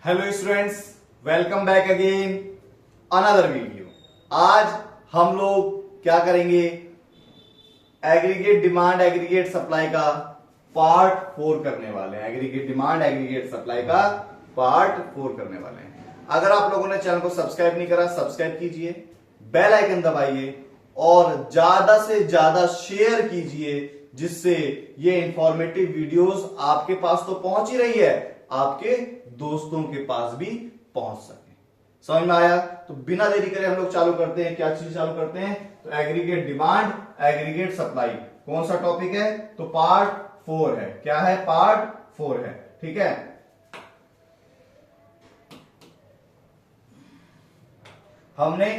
Hello students, welcome back again another video. आज हम लोग क्या करेंगे? एग्रीगेट डिमांड एग्रीगेट सप्लाई का पार्ट 4 करने वाले हैं। एग्रीगेट डिमांड एग्रीगेट सप्लाई का पार्ट 4 करने वाले हैं। अगर आप लोगों ने चैनल को सब्सक्राइब नहीं करा, सब्सक्राइब कीजिए, बेल आइकन दबाइए और ज्यादा से ज्यादा शेयर कीजिए, जिससे ये इंफॉर्मेटिव वीडियोस आपके पास तो पहुंच ही रही है, आपके दोस्तों के पास भी पहुंच सके। समझ में आया? तो बिना देरी करे हम लोग चालू करते हैं। क्या चीज चालू करते हैं? तो एग्रीगेट डिमांड एग्रीगेट सप्लाई। कौन सा टॉपिक है? तो पार्ट 4 है। क्या है? पार्ट 4 है। ठीक है। हमने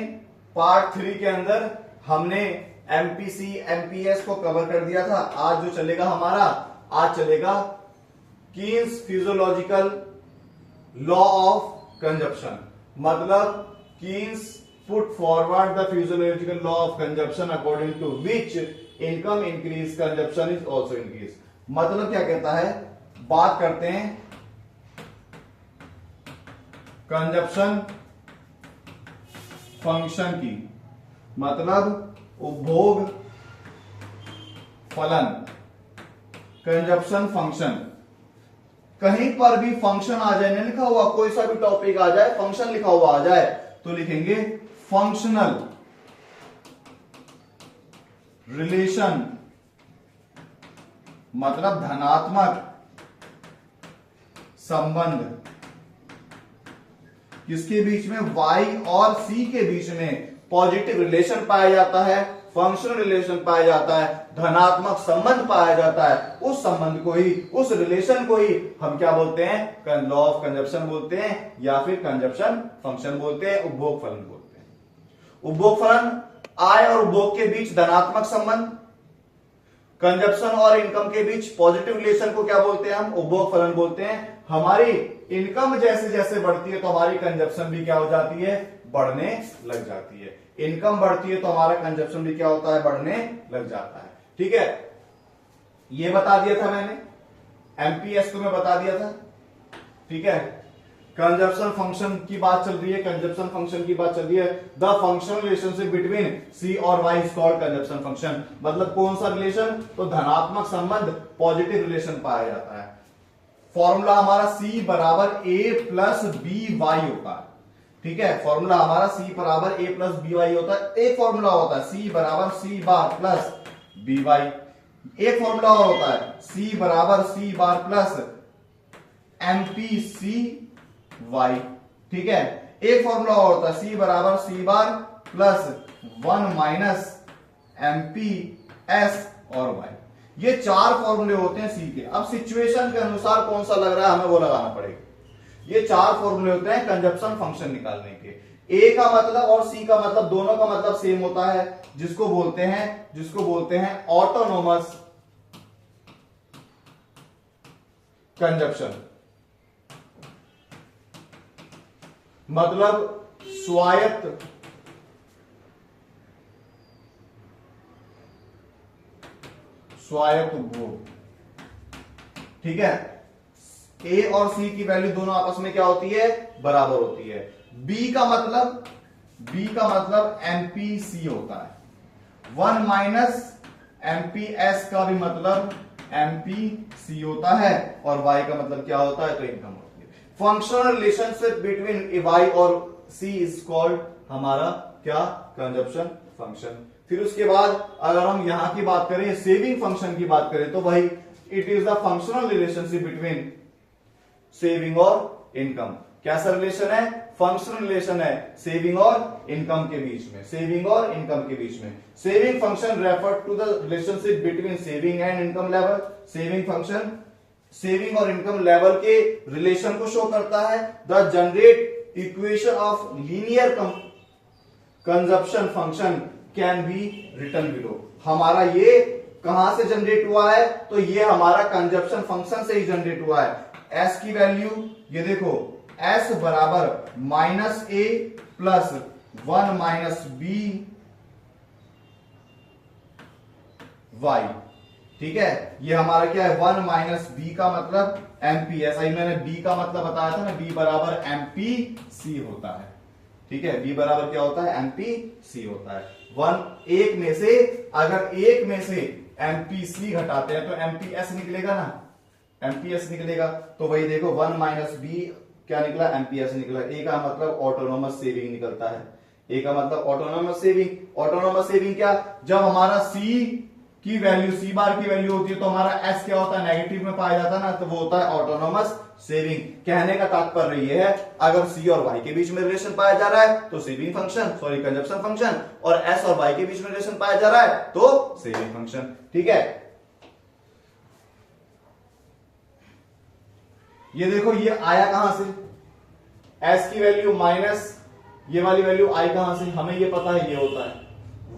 पार्ट 3 के अंदर हमने एमपीसी एमपीएस को कवर कर दिया था। आज जो चलेगा हमारा, आज चलेगा Keynes physiological law of consumption. मतलब Keynes put forward the physiological law of consumption according to which income increase consumption is also increase. मतलब क्या कहता है? बात करते हैं कंजप्शन फंक्शन की, मतलब उपभोग फलन। कंजप्शन फंक्शन, कहीं पर भी फंक्शन आ जाए, नहीं लिखा हुआ, कोई सा भी टॉपिक आ जाए, फंक्शन लिखा हुआ आ जाए तो लिखेंगे फंक्शनल रिलेशन। मतलब धनात्मक संबंध किसके बीच में? y और c के बीच में पॉजिटिव रिलेशन पाया जाता है, फंक्शनल रिलेशन पाया जाता है, धनात्मक संबंध पाया जाता है। उस संबंध को ही, उस रिलेशन को ही हम क्या बोलते हैं? लॉ ऑफ कंजप्शन बोलते हैं, या फिर कंजप्शन फंक्शन बोलते हैं, उपभोग फलन बोलते हैं। उपभोग फलन, आय और उपभोग के बीच धनात्मक संबंध, कंजप्शन और इनकम के बीच पॉजिटिव रिलेशन को क्या बोलते हैं? हम उपभोग फलन बोलते हैं। हमारी इनकम जैसे जैसे बढ़ती है तो हमारी कंजप्शन भी क्या हो जाती है? बढ़ने लग जाती है। इनकम बढ़ती है तो हमारा कंजप्शन भी क्या होता है? बढ़ने लग जाता है। ठीक है, ये बता दिया था मैंने, एमपीएस को मैं बता दिया था। ठीक है, कंजप्शन फंक्शन की बात चल रही है, कंजप्शन फंक्शन की बात चल रही है। The functional relationship between C और Y is called consumption function. मतलब कौन सा रिलेशन? तो धनात्मक संबंध, पॉजिटिव रिलेशन पाया जाता है। फॉर्मूला हमारा C बराबर A प्लस बी वाई होता है। ठीक है, फॉर्मूला हमारा C बराबर A प्लस बी वाई होता है। एक फॉर्मूला होता है C बराबर C बार प्लस बी वाई। एक फॉर्मूला और होता है C बराबर C बार प्लस एमपी सी वाई। ठीक है, एक फॉर्मूला और होता है C बराबर C बार प्लस 1 माइनस एमपी एस और वाई। ये 4 फॉर्मूले होते हैं C के। अब सिचुएशन के अनुसार कौन सा लग रहा है हमें वो लगाना पड़ेगा। ये 4 फॉर्मूले होते हैं कंजप्शन फंक्शन निकालने के। A का मतलब और C का मतलब, दोनों का मतलब सेम होता है, जिसको बोलते हैं ऑटोनोमस कंजप्शन। मतलब स्वायत्त उपभोग। ठीक है, ए और सी की वैल्यू दोनों आपस में क्या होती है? बराबर होती है। बी का मतलब एमपीसी होता है। 1 माइनस एमपीएस का भी मतलब एमपीसी होता है, और वाई का मतलब क्या होता है? तो इनकम होती है। फंक्शनल रिलेशनशिप बिटवीन वाई और सी इज कॉल्ड हमारा क्या? Consumption function. फिर उसके बाद अगर हम यहां की बात करें, सेविंग फंक्शन की बात करें, तो भाई it is the functional relationship between saving और इनकम। कैसा रिलेशन है? फंक्शनल रिलेशन है सेविंग और इनकम के बीच में। सेविंग और इनकम के बीच में saving function refer to the relationship between saving and income level. Saving function saving और इनकम लेवल के रिलेशन को शो करता है। The general equation of linear consumption function can be written below. हमारा ये कहां से जनरेट हुआ है? तो ये हमारा कंजप्शन फंक्शन से ही जनरेट हुआ है। S की वैल्यू ये देखो, S बराबर माइनस ए प्लस 1 माइनस बी वाई। ठीक है, ये हमारा क्या है 1 माइनस बी का मतलब एमपी, ऐसा ही मैंने बी का मतलब बताया था ना, बी बराबर एमपी सी होता है। ठीक है, बी बराबर क्या होता है एमपी सी होता है। एक में से अगर एक में से एमपी सी घटाते हैं तो एमपी एस निकलेगा ना, एमपी एस निकलेगा। तो वही देखो 1 माइनस बी क्या निकला एमपी एस निकला। ए का मतलब ऑटोनोमस सेविंग निकलता है, ए का मतलब ऑटोनोमस सेविंग। ऑटोनोमस सेविंग क्या, जब हमारा सी की वैल्यू सी बार की वैल्यू होती है तो हमारा एस क्या होता है नेगेटिव में पाया जाता है ना, तो वो होता है ऑटोनोमस सेविंग। कहने का तात्पर्य ये है अगर सी और वाई के बीच में रिलेशन पाया जा रहा है तो saving function, sorry consumption function, और एस और वाई के बीच में रिलेशन पाया जा रहा है तो सेविंग फंक्शन। ठीक है, ये देखो ये आया कहां से, एस की वैल्यू माइनस ये वाली वैल्यू आई कहां से, हमें ये पता है ये होता है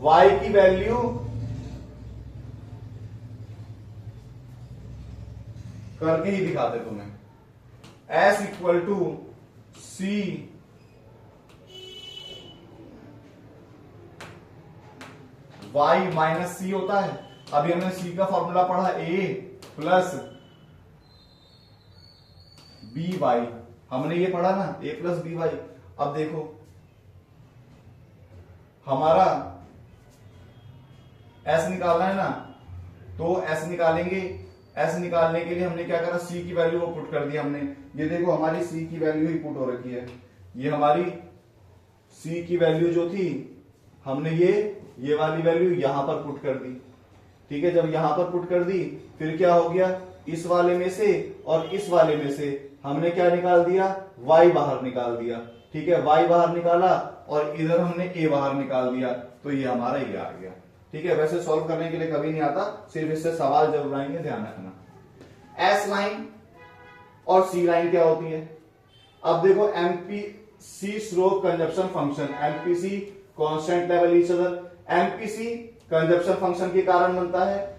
वाई की वैल्यू करके ही दिखाते तुम्हें, S equal to C Y minus C होता है। अभी हमने सी का फॉर्मूला पढ़ा ए प्लस बी वाई, हमने ये पढ़ा ना ए प्लस बी वाई। अब देखो हमारा एस निकालना है ना, तो एस निकालेंगे, एस निकालने के लिए हमने क्या करा सी की वैल्यू को पुट कर दिया हमने। ये देखो हमारी सी की वैल्यू ही पुट हो रखी है, ये हमारी सी की वैल्यू जो थी हमने ये वाली वैल्यू यहां पर पुट कर दी। ठीक है, जब यहां पर पुट कर दी फिर क्या हो गया, इस वाले में से और इस वाले में से हमने क्या निकाल दिया y बाहर निकाल दिया। ठीक है, y बाहर निकाला और इधर हमने a बाहर निकाल दिया, तो ये हमारा ये आ गया। ठीक है, वैसे सॉल्व करने के लिए कभी नहीं आता, सिर्फ इससे सवाल जरूर आएंगे, ध्यान रखना। एस लाइन और सी लाइन क्या होती है, अब देखो MPC slope consumption function, MPC constant level each other, MPC consumption function के कारण बनता है,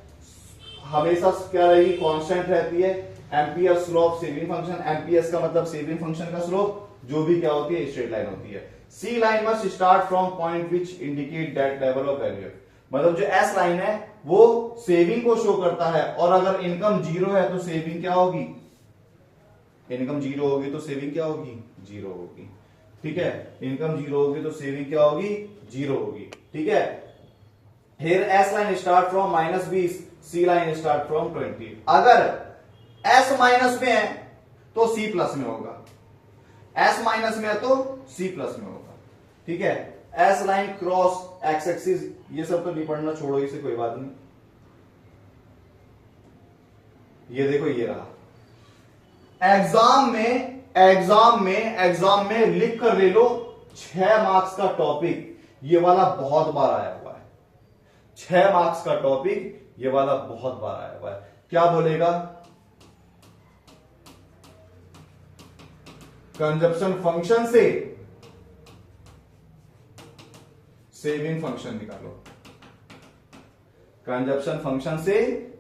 हमेशा क्या रहेगी कांस्टेंट रहती है। Ampere slope saving function, MPS का मतलब सेविंग फंक्शन का स्लोप, जो भी क्या होती है स्ट्रेट लाइन होती है। C line must start from point which indicate that level of value, मतलब जो एस लाइन है वो सेविंग को शो करता है, और अगर इनकम जीरो है तो सेविंग क्या होगी, इनकम जीरो होगी तो सेविंग क्या होगी जीरो होगी। ठीक है, इनकम जीरो होगी तो सेविंग क्या होगी जीरो होगी। ठीक है, here S line start from -20, C line start from 20। अगर S माइनस में है तो C प्लस में होगा, S माइनस में है तो C प्लस में होगा। ठीक है, S line cross x axis, ये सब तो नहीं पढ़ना, छोड़ो इसे, कोई बात नहीं। ये देखो ये रहा, एग्जाम में लिख कर ले लो 6 मार्क्स का टॉपिक, ये वाला बहुत बार आया हुआ है। 6 मार्क्स का टॉपिक ये वाला बहुत बार आया हुआ है। क्या बोलेगा, कंजप्शन फंक्शन से सेविंग फंक्शन निकालो, कंजप्शन फंक्शन से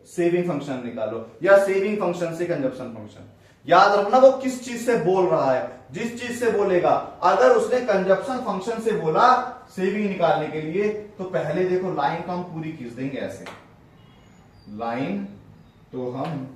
सेविंग फंक्शन निकालो, या सेविंग फंक्शन से कंजप्शन फंक्शन। याद रखना वो किस चीज से बोल रहा है, जिस चीज से बोलेगा। अगर उसने कंजप्शन फंक्शन से बोला सेविंग निकालने के लिए, तो पहले देखो लाइन को हम पूरी खींच देंगे ऐसे, लाइन तो हम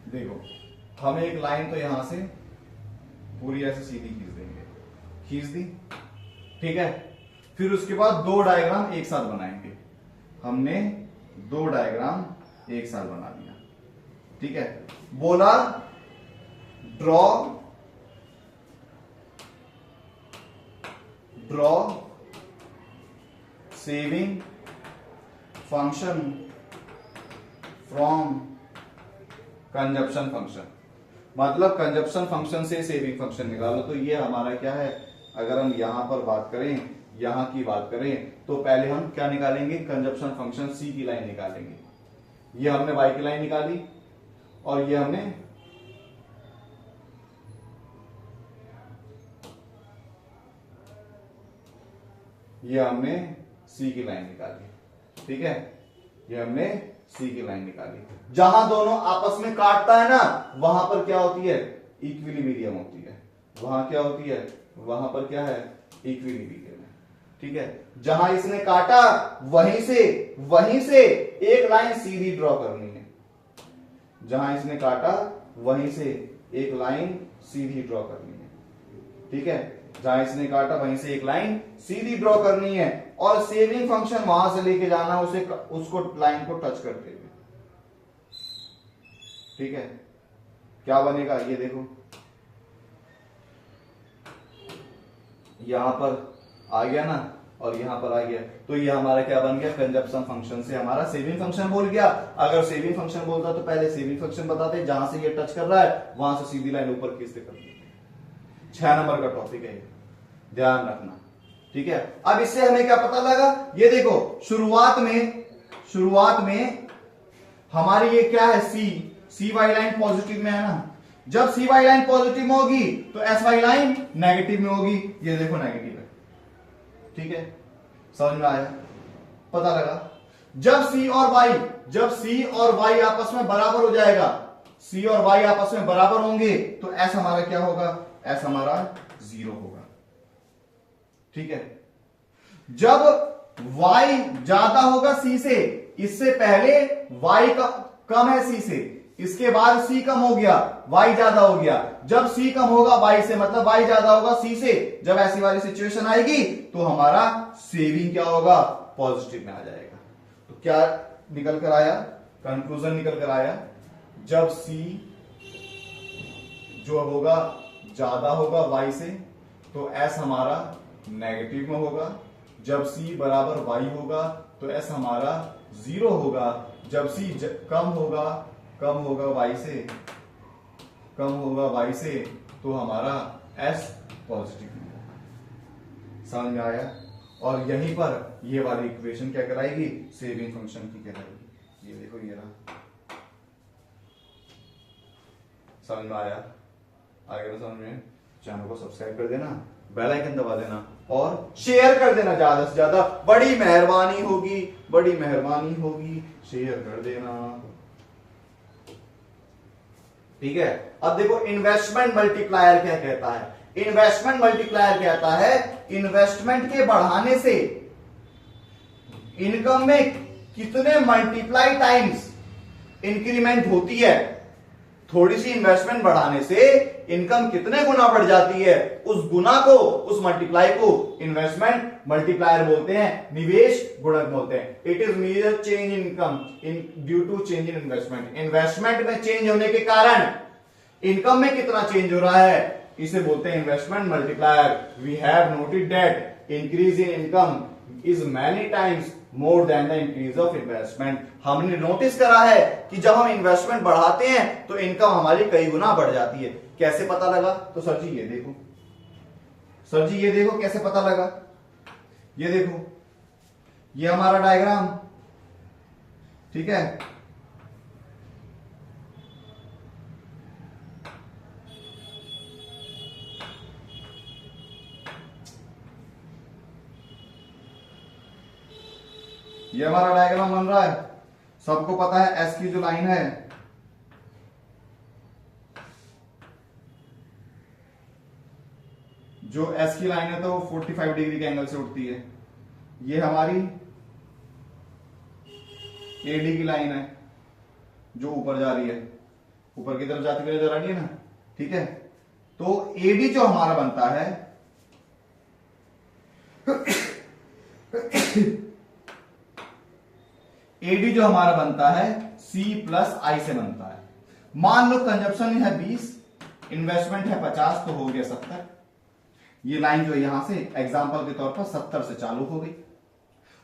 देखो, हम एक लाइन तो यहां से पूरी ऐसे सीधी खींच देंगे, खींच दी। ठीक है, फिर उसके बाद 2 डायग्राम एक साथ बनाएंगे, हमने 2 डायग्राम एक साथ बना दिया। ठीक है, बोला draw saving function from consumption function, मतलब कंजप्शन फंक्शन से सेविंग फंक्शन निकालो। तो ये हमारा क्या है, अगर हम यहां पर बात करें, यहां की बात करें, तो पहले हम क्या निकालेंगे, कंजप्शन फंक्शन सी की लाइन निकालेंगे। ये हमने वाई की लाइन निकाली, और ये हमने सी की लाइन निकाली, ठीक है, ये हमने सी की लाइन निकाली। जहां दोनों आपस में काटता है ना, वहां पर क्या होती है, इक्विलिब्रियम होती है। वहां क्या होती है, वहां पर क्या है, इक्विलिब्रियम है, ठीक है। जहां इसने काटा वहीं से एक लाइन सीधी ड्रॉ करनी है। जहां इसने काटा वहीं से एक लाइन सीधी ड्रॉ करनी है, ठीक है। जहां इसने काटा वहीं से एक लाइन सीधी ड्रॉ करनी है और सेविंग फंक्शन वहां से लेके जाना उसको लाइन को टच करते हुए, ठीक है। क्या बनेगा, ये देखो, यहां पर आ गया ना और यहां पर आ गया, तो ये हमारा क्या बन गया, कंजप्शन फंक्शन से हमारा सेविंग फंक्शन बोल गया। अगर सेविंग फंक्शन बोलता तो पहले सेविंग फंक्शन बताते, जहां से ये टच कर रहा है वहां से सीधी लाइन ऊपर खींचते कर देते। 6 नंबर का टॉपिक है, ध्यान रखना, ठीक है। अब इससे हमें क्या पता लगा, ये देखो, शुरुआत में हमारी ये क्या है, सी वाई लाइन पॉजिटिव में है ना। जब सी वाई लाइन पॉजिटिव में होगी तो एस वाई लाइन नेगेटिव में होगी, ये देखो नेगेटिव है, ठीक है। समझ में आया, पता लगा। जब सी और वाई आपस में बराबर हो जाएगा, सी और वाई आपस में बराबर होंगे तो एस हमारा क्या होगा, एस हमारा 0 होगा, ठीक है। जब y ज्यादा होगा c से, इससे पहले y का कम है c से, इसके बाद c कम हो गया, y ज्यादा हो गया। जब c कम होगा y से, मतलब y ज्यादा होगा c से, जब ऐसी वाली सिचुएशन आएगी तो हमारा सेविंग क्या होगा, पॉजिटिव में आ जाएगा। तो क्या निकल कर आया, कंक्लूजन निकल कर आया, जब c जो होगा ज्यादा होगा y से तो s हमारा नेगेटिव में होगा। जब c बराबर y होगा तो s हमारा 0 होगा। जब c कम होगा y से तो हमारा s पॉजिटिव में होगा। समझ में आया। और यहीं पर ये वाली इक्वेशन क्या कराएगी, सेविंग फंक्शन की कहलाएगी। ये देखो, ये रहा। समझ में आया, आगे तो समझ में। चैनल को सब्सक्राइब कर देना, बेल आइकन दबा देना और शेयर कर देना ज्यादा से ज्यादा, बड़ी मेहरबानी होगी, शेयर कर देना, ठीक है। अब देखो इन्वेस्टमेंट मल्टीप्लायर क्या कहता है। इन्वेस्टमेंट मल्टीप्लायर कहता है इन्वेस्टमेंट के बढ़ाने से इनकम में कितने मल्टीप्लाई टाइम्स इंक्रीमेंट होती है। थोड़ी सी इन्वेस्टमेंट बढ़ाने से इनकम कितने गुना बढ़ जाती है, उस गुना को, उस मल्टीप्लाई को इन्वेस्टमेंट मल्टीप्लायर बोलते हैं, निवेश गुणक बोलते हैं। It is major change in income due to change in investment. Investment में चेंज होने के कारण इनकम में कितना चेंज हो रहा है, इसे बोलते हैं investment multiplier. We have noted that increase in income is many times more than the increase of investment. हमने नोटिस करा है कि जब हम इन्वेस्टमेंट बढ़ाते हैं तो इनकम हमारी कई गुना बढ़ जाती है। कैसे पता लगा, तो सर जी ये देखो कैसे पता लगा। ये देखो, ये हमारा डायग्राम, ठीक है। ये हमारा डायग्राम बन रहा है, सबको पता है एस की जो लाइन है, जो एस की लाइन है तो वो 45 डिग्री के एंगल से उठती है। ये हमारी एडी की लाइन है जो ऊपर जा रही है, ऊपर की तरफ जाती हुई नजर आ रही है ना, ठीक है। तो एडी जो हमारा बनता है एडी जो हमारा बनता है C प्लस आई से बनता है। मान लो कंजप्शन है 20, इन्वेस्टमेंट है 50, तो हो गया 70। ये लाइन जो यहां से एग्जांपल के तौर पर 70 से चालू हो गई।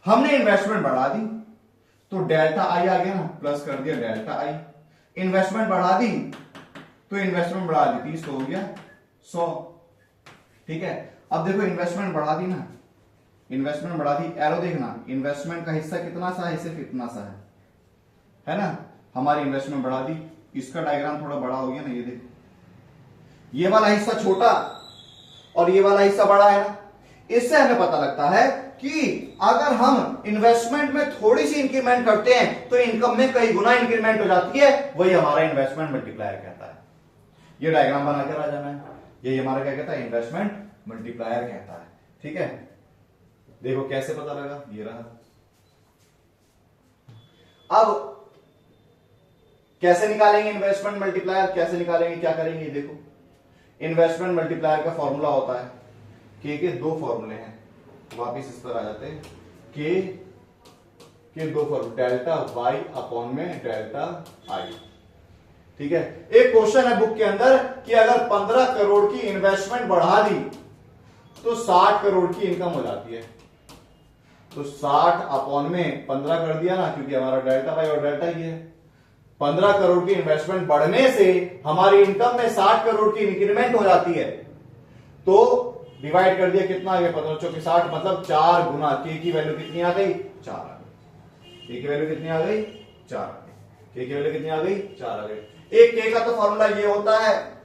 हमने इन्वेस्टमेंट बढ़ा दी तो डेल्टा आई आ गया ना, प्लस कर दिया डेल्टा आई। इन्वेस्टमेंट बढ़ा दी तो इन्वेस्टमेंट बढ़ा दी 30 तो हो गया 100, ठीक है। अब देखो इन्वेस्टमेंट बढ़ा दी ना, इन्वेस्टमेंट बढ़ा दी, एरो देखना, इन्वेस्टमेंट का हिस्सा कितना सा है, सिर्फ इतना सा है ना। हमारी इन्वेस्टमेंट बढ़ा दी, इसका डायग्राम थोड़ा बड़ा हो गया ना, ये देखो, ये वाला हिस्सा छोटा और ये वाला हिस्सा बड़ा है ना। इससे हमें पता लगता है कि अगर हम इन्वेस्टमेंट में थोड़ी सी इंक्रीमेंट करते हैं तो इनकम में कई गुना इंक्रीमेंट हो जाती है, वही हमारा इन्वेस्टमेंट मल्टीप्लायर कहता है। ये डायग्राम बना के आ जाना है, ये हमारा क्या कहता है, इन्वेस्टमेंट मल्टीप्लायर कहता है। ठीक है, देखो कैसे पता लगा, ये रहा। अब कैसे निकालेंगे इन्वेस्टमेंट मल्टीप्लायर, कैसे निकालेंगे, क्या करेंगे, देखो इन्वेस्टमेंट मल्टीप्लायर का फॉर्मूला होता है, के दो फॉर्मूले हैं, वापिस इस पर आ जाते हैं, के दो फॉर्मूले, डेल्टा वाई अपॉन में डेल्टा आई। ठीक है, एक क्वेश्चन है बुक के अंदर कि अगर 15 करोड़ की इन्वेस्टमेंट बढ़ा दी तो 60 करोड़ की इनकम हो जाती है। तो 60 अपॉन में 15 कर दिया ना, क्योंकि हमारा डेल्टा वाई और डेल्टा ही है। 15 करोड़ की इन्वेस्टमेंट बढ़ने से हमारी इनकम में 60 करोड़ की इंक्रीमेंट हो जाती है, तो डिवाइड कर दिया, कितना आ गया, 15 चौके 60, मतलब 4 गुना, के की वैल्यू कितनी आ गई, 4 आ गई। के की वैल्यू कितनी आ गई, 4 आ गई। के की वैल्यू कितनी आ गई, 4 आ गई। एक के का तो फॉर्मूला ये होता है,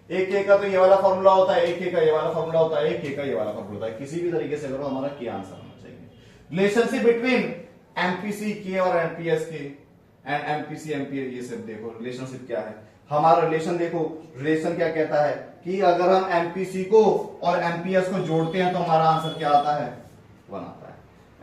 एक के का तो ये वाला फॉर्मूला होता है, एक के का ये वाला फॉर्मूला होता है, एक के का ये वाला फॉर्मूला होता है। किसी भी तरीके से करो, हमारा क्या आंसर होना चाहिए। रिलेशनशिप बिटवीन एमपीसी के और एमपीएस के एंड एमपीसी एमपीएस, ये सब देखो रिलेशनशिप क्या है। हमारा रिलेशन देखो, रिलेशन क्या कहता है कि अगर हम एमपीसी को और एमपीएस को जोड़ते हैं तो हमारा आंसर क्या आता है, 1 आता है।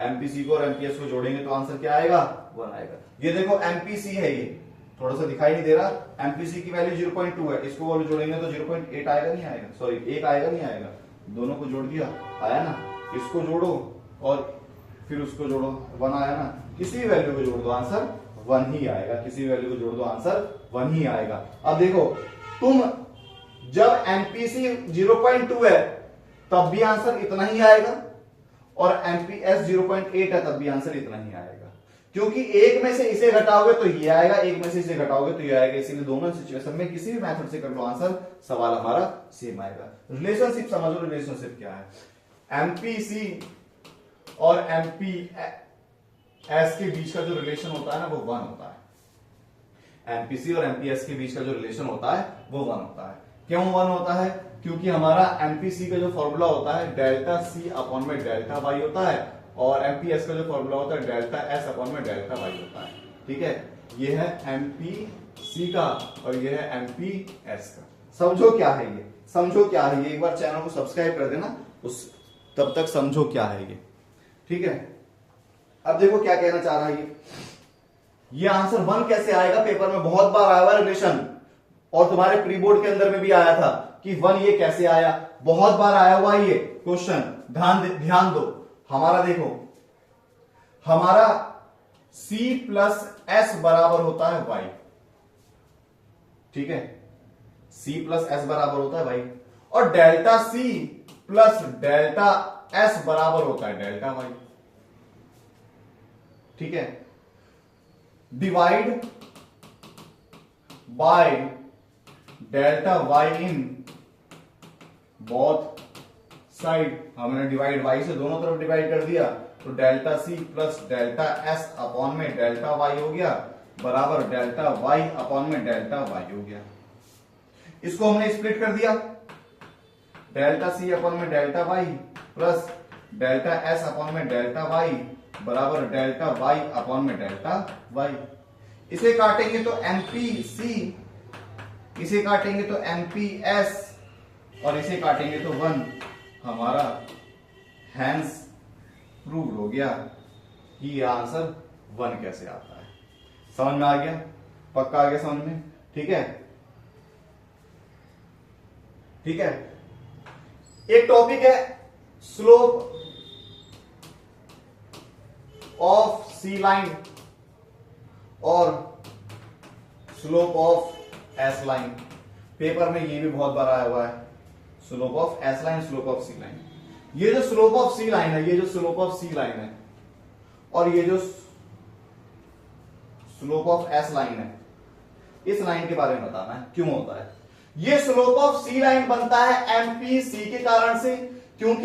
एमपीसी को और एमपीएस को जोड़ेंगे तो आंसर क्या आएगा, 1 आएगा। ये देखो एमपीसी है, ये थोड़ा सा दिखाई नहीं दे रहा, एमपीसी की वैल्यू 0.2 है, इसको वैल्यू जोड़ेंगे तो 0.8 आएगा, नहीं आएगा, सॉरी 1 आएगा, नहीं आएगा। दोनों को जोड़ दिया, आया ना, इसको जोड़ो और फिर उसको जोड़ो, 1 आया ना। किसी भी वैल्यू को जोड़ दो आंसर 1 ही आएगा, किसी भी वैल्यू को जोड़ दो आंसर 1 ही आएगा। अब देखो तुम जब एमपीसी 0.2 है तब भी आंसर इतना ही आएगा, और एमपीएस 0.8 है तब भी आंसर इतना ही आएगा, क्योंकि एक में से इसे घटाओगे तो ये आएगा, एक में से इसे घटाओगे तो ये आएगा। इसीलिए दोनों सिचुएशन में किसी भी मेथड से कर लो आंसर, सवाल हमारा सेम आएगा। रिलेशनशिप समझ लो, रिलेशनशिप क्या है, एमपीसी और एमपीएस के बीच का जो रिलेशन होता है ना, वो 1 होता है। एमपीसी और एमपीएस के बीच का जो रिलेशन होता है वो 1 होता है। क्यों 1 होता है, क्योंकि हमारा एमपीसी का जो फॉर्मूला होता है डेल्टा सी अपॉन में डेल्टा वाई होता है, और एमपीएस का जो फॉर्मूला होता है डेल्टा एस अपॉन में डेल्टा वाई होता है। ठीक है, ये है एमपीसी का और ये है एमपीएस का। समझो क्या है ये, समझो क्या है ये, एक बार चैनल को सब्सक्राइब कर देना, उस तब तक समझो क्या है ये। ठीक है, अब देखो क्या कहना चाह रहा है ये आंसर 1 कैसे आएगा, पेपर में बहुत बार आया हुआ रिलेशन, और तुम्हारे प्री बोर्ड के अंदर में भी आया था कि 1 ये कैसे आया, बहुत बार आया हुआ ये क्वेश्चन। ध्यान दो, हमारा देखो, हमारा C प्लस S बराबर होता है Y। ठीक है, C प्लस S बराबर होता है Y, और delta C plus delta S बराबर होता है डेल्टा Y। ठीक है, divide by delta Y in both side, हमने डिवाइड Y से दोनों तरफ डिवाइड कर दिया, तो delta C plus delta S upon में डेल्टा Y हो गया, बराबर डेल्टा Y अपॉन में डेल्टा Y हो गया। इसको हमने स्प्लिट कर दिया, डेल्टा C अपॉन में delta Y plus delta S upon में डेल्टा Y बराबर डेल्टा Y अपॉन में डेल्टा Y। इसे काटेंगे तो MPC, इसे काटेंगे तो MPS, और इसे काटेंगे तो 1। हमारा हैंस प्रूव हो गया कि ये आंसर 1 कैसे आता है। समझ में आ गया, पक्का आ गया समझ में। ठीक है, ठीक है, एक टॉपिक है स्लोप ऑफ सी लाइन और slope of S line. Paper में ये भी बहुत बार आया हुआ है, slope of S line, slope of C line. ये जो स्लोप ऑफ सी लाइन है, ये जो स्लोप ऑफ सी लाइन है, और ये जो स्लोप ऑफ एस लाइन है, इस लाइन के बारे में बताना है क्यों होता है। ये स्लोप ऑफ सी लाइन बनता है एमपीसी के कारण से, क्योंकि